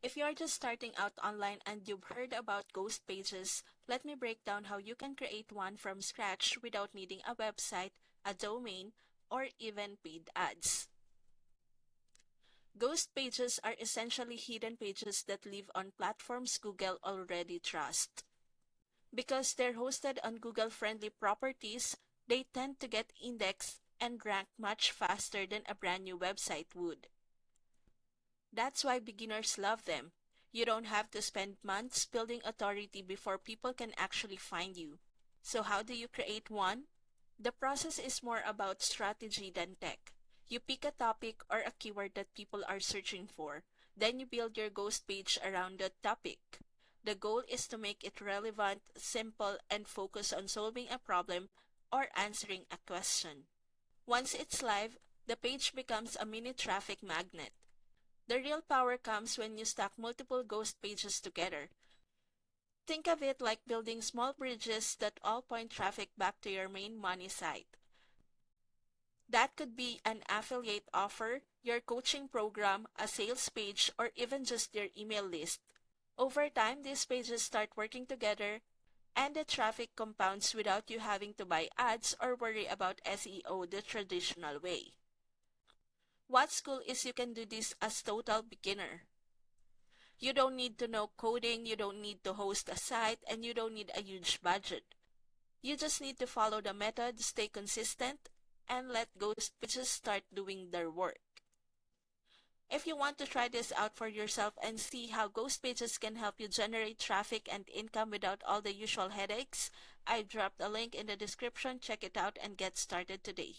If you're just starting out online and you've heard about ghost pages, let me break down how you can create one from scratch without needing a website, a domain, or even paid ads. Ghost pages are essentially hidden pages that live on platforms Google already trusts. Because they're hosted on Google-friendly properties, they tend to get indexed and rank much faster than a brand new website would. That's why beginners love them. You don't have to spend months building authority before people can actually find you. So how do you create one? The process is more about strategy than tech. You pick a topic or a keyword that people are searching for. Then you build your ghost page around that topic. The goal is to make it relevant, simple, and focus on solving a problem or answering a question. Once it's live, the page becomes a mini traffic magnet. The real power comes when you stack multiple ghost pages together. Think of it like building small bridges that all point traffic back to your main money site. That could be an affiliate offer, your coaching program, a sales page, or even just your email list. Over time, these pages start working together and the traffic compounds without you having to buy ads or worry about SEO the traditional way. What's cool is you can do this as total beginner. You don't need to know coding, you don't need to host a site, and you don't need a huge budget. You just need to follow the method, stay consistent, and let ghost pages start doing their work. If you want to try this out for yourself and see how ghost pages can help you generate traffic and income without all the usual headaches, I dropped a link in the description. Check it out and get started today.